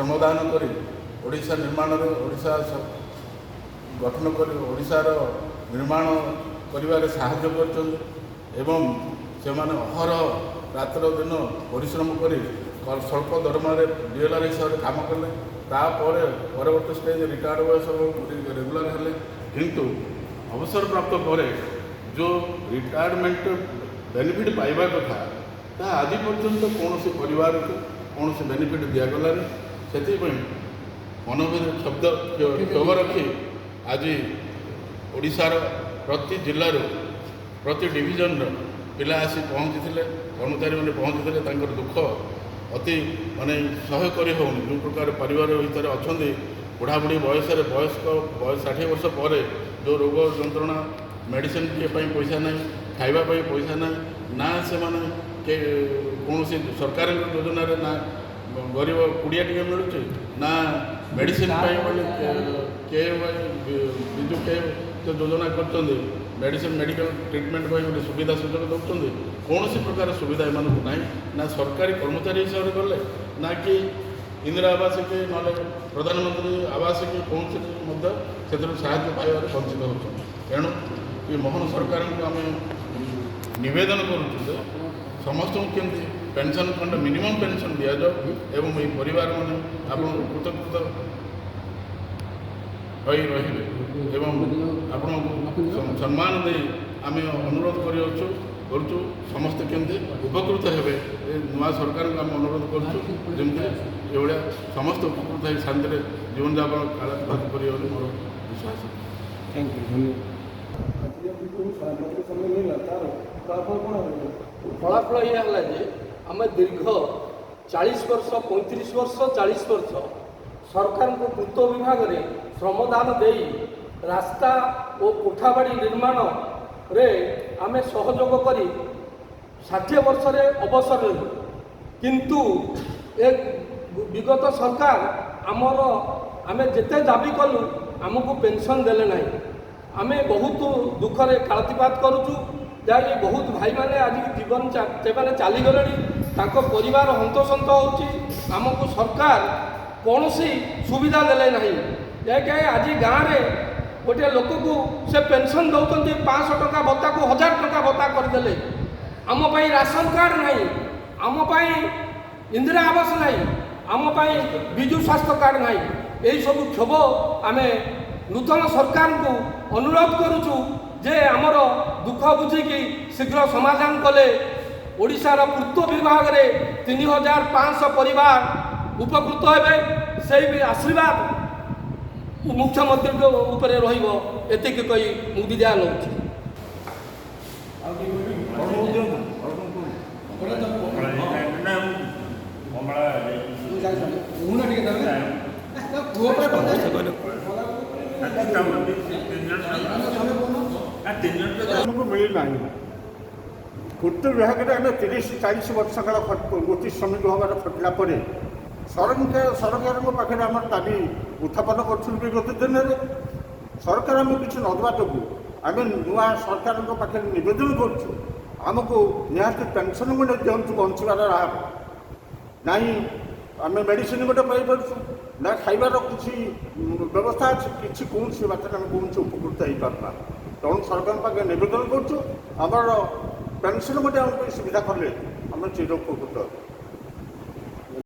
ଶ୍ରମଦାନ କରି ଓଡ଼ିଶା ନିର୍ମାଣରେ ଓଡ଼ିଶା ଗଠନ କରି ଓଡ଼ିଶାର ନିର୍ମାଣ କରିବାରେ ସାହାଯ୍ୟ କରିଛନ୍ତି ଏବଂ ସେମାନେ ଅହରହ ରାତ୍ର ଦିନ ପରିଶ୍ରମ କରି ସ୍ୱଳ୍ପ ଦରମାରେ DLR ହିସାବରେ କାମ କଲେ। ତାପରେ ପରବର୍ତ୍ତୀ ଷ୍ଟେଜ୍ ରିଟାୟାର୍ଡ଼ ବୟସ ରେଗୁଲାର ହେଲେ, କିନ୍ତୁ ଅବସରପ୍ରାପ୍ତ ପରେ ଯେଉଁ ରିଟାୟାରମେଣ୍ଟ ବେନିଫିଟ୍ ପାଇବା କଥା ତାହା ଆଜି ପର୍ଯ୍ୟନ୍ତ କୌଣସି ପରିବାରକୁ କୌଣସି ବେନିଫିଟ୍ ଦିଆଗଲାନି। ସେଥିପାଇଁ ମନୋଭିର କ୍ଷୋଭ ରଖି ଆଜି ଓଡ଼ିଶାର ପ୍ରତି ଜିଲ୍ଲାରୁ ପ୍ରତି ଡିଭିଜନର ପିଲା ଆସି ପହଞ୍ଚିଥିଲେ, କର୍ମଚାରୀମାନେ ପହଞ୍ଚିଥିଲେ। ତାଙ୍କର ଦୁଃଖ ଅତି ସହ୍ୟ କରି ହେଉନି। ଯେଉଁ ପ୍ରକାର ପରିବାର ଭିତରେ ଅଛନ୍ତି, ବୁଢ଼ାବୁଢ଼ୀ ବୟସରେ ବୟସ୍କ 60 ବର୍ଷ ପରେ ଯେଉଁ ରୋଗ ଯନ୍ତ୍ରଣା, ମେଡ଼ିସିନ୍ ପାଇଁ ପଇସା ନାହିଁ, ଖାଇବା ପାଇଁ ପଇସା ନାହିଁ, ନା ସେମାନେ କୌଣସି ସରକାରୀ ଯୋଜନାରେ ନା ଗରିବ କୁଡ଼ିଆ ଟିକେ ମିଳୁଛି, ନା ମେଡ଼ିସିନ୍ ପାଇଁ ବିଜୁ ଯୋଜନା କରୁଛନ୍ତି, ମେଡ଼ିସିନ୍ ମେଡ଼ିକାଲ ଟ୍ରିଟମେଣ୍ଟ ପାଇଁ ଗୋଟେ ସୁବିଧା ସୁଯୋଗ ଦେଉଛନ୍ତି। କୌଣସି ପ୍ରକାର ସୁବିଧା ଏମାନଙ୍କୁ ନାହିଁ। ନା ସରକାରୀ କର୍ମଚାରୀ ହିସାବରେ ଗଲେ, ନା କି ଇନ୍ଦିରା ଆବାସ କି ନହେଲେ ପ୍ରଧାନମନ୍ତ୍ରୀ ଆବାସ କି କୌଣସି ମଧ୍ୟ ସେଥିରୁ ସାହାଯ୍ୟ ପାଇବାରେ ବଞ୍ଚିତ ହେଉଛନ୍ତି। ତେଣୁ ଏ ମୋହନ ସରକାରଙ୍କୁ ଆମେ ନିବେଦନ କରୁଛୁ ଯେ ସମସ୍ତଙ୍କୁ କେମିତି ପେନ୍ସନ୍ ଫଣ୍ଡ ମିନିମମ୍ ପେନ୍ସନ୍ ଦିଆଯାଉ ଏବଂ ଏହି ପରିବାରମାନେ ଆପଣଙ୍କୁ କୃତକୃତ ହୋଇ ରହିବେ ଏବଂ ଆପଣଙ୍କୁ ସମ୍ମାନ ଦେଇ ଆମେ ଅନୁରୋଧ କରୁଛୁ ସମସ୍ତେ କେମିତି ଉପକୃତ ହେବେ। ଏ ନୂଆ ସରକାରଙ୍କୁ ଆମେ ଅନୁରୋଧ କରୁଛୁ ଯେମିତି ଏଭଳିଆ ସମସ୍ତେ ଉପକୃତ ହେଇ ଶାନ୍ତିରେ ଜୀବନଯାପନ କାଳାତିପାତ କରିବେ ବୋଲି ମୋର ବିଶ୍ୱାସ। ଫଳାଫଳ ଏହା ହେଲା ଯେ ଆମେ ଦୀର୍ଘ 40 ବର୍ଷ 35 ବର୍ଷ 40 ବର୍ଷ ସରକାରଙ୍କୁ ପୂର୍ତ୍ତ ବିଭାଗରେ ଶ୍ରମଦାନ ଦେଇ ରାସ୍ତା ଓ କୋଠାବାଡ଼ି ନିର୍ମାଣରେ ଆମେ ସହଯୋଗ କରି 60 ବର୍ଷରେ ଅବସର ନେଲୁ। କିନ୍ତୁ ଏ ବିଗତ ସରକାର ଆମେ ଯେତେ ଦାବି କଲୁ ଆମକୁ ପେନ୍ସନ୍ ଦେଲେ ନାହିଁ। ଆମେ ବହୁତ ଦୁଃଖରେ କାଳାତିପାତ କରୁଛୁ। ଯାହାକି ବହୁତ ଭାଇମାନେ ଆଜି ଜୀବନ ସେମାନେ ଚାଲିଗଲେଣି, ତାଙ୍କ ପରିବାର ହନ୍ତସନ୍ତ ହେଉଛି। ଆମକୁ ସରକାର କୌଣସି ସୁବିଧା ଦେଲେ ନାହିଁ। ଯାହାକି ଆଜି ଗାଁରେ ଗୋଟିଏ ଲୋକକୁ ସେ ପେନ୍ସନ୍ ଦେଉଛନ୍ତି 500 ଟଙ୍କା ଭତ୍ତାକୁ 1000 ଟଙ୍କା ଭତ୍ତା କରିଦେଲେ। ଆମ ପାଇଁ ରାସନ କାର୍ଡ଼ ନାହିଁ, ଆମ ପାଇଁ ଇନ୍ଦିରା ଆବାସ ନାହିଁ, ଆମ ପାଇଁ ବିଜୁ ସ୍ୱାସ୍ଥ୍ୟ କାର୍ଡ଼ ନାହିଁ। ଏହିସବୁ କ୍ଷୋଭ ଆମେ ନୂତନ ସରକାରଙ୍କୁ ଅନୁରୋଧ କରୁଛୁ ଯେ ଆମର ଦୁଃଖ ବୁଝିକି ଶୀଘ୍ର ସମାଧାନ କଲେ ଓଡ଼ିଶାର ପୂର୍ତ୍ତ ବିଭାଗରେ 3500 ପରିବାର ଉପକୃତ ହେବେ। ସେହି ଆଶୀର୍ବାଦ ମୁଖ୍ୟମନ୍ତ୍ରୀଙ୍କ ଉପରେ ରହିବ। ଏତିକି କହି ମୁଁ ବିଦାୟ ନେଉଛି। ଆମକୁ ମିଳିନାହିଁ। ପୂର୍ତ୍ତ ବିଭାଗରେ ଆମେ 30-40 ବର୍ଷ କାଳ ଗୋଷ୍ଠୀ ଶ୍ରମିକ ଭାବରେ ଖଟିଲା ପରେ ସରକାରଙ୍କ ପାଖରେ ଆମର ଦାବି ଉତ୍ଥାପନ କରୁଥିଲୁ। ବିଗତ ଦିନରେ ସରକାର ଆମକୁ କିଛି ନ ଦେବା ଯୋଗୁଁ ଆମେ ନୂଆ ସରକାରଙ୍କ ପାଖରେ ନିବେଦନ କରୁଛୁ ଆମକୁ ନିହାତି ପେନ୍ସନ୍ ଗୋଟେ ଦିଅନ୍ତୁ ବଞ୍ଚିବାର ରାହା ନାହିଁ। ଆମେ ମେଡ଼ିସିନ୍ ଗୋଟେ ପାଇପାରୁଛୁ ନା, ଖାଇବାର କିଛି ବ୍ୟବସ୍ଥା ଅଛି, କିଛି କୌଣସି ବାଟରେ ଆମେ କୌଣସି ଉପକୃତ ହେଇପାରୁନା। ତେଣୁ ସରକାରଙ୍କ ପାଖରେ ନିବେଦନ କରୁଛୁ ଆମର ପେନ୍ସନ୍ ଗୋଟେ ଆମ ପାଇଁ ସୁବିଧା କଲେ ଆମେ ଚିର ଉପକୃତ।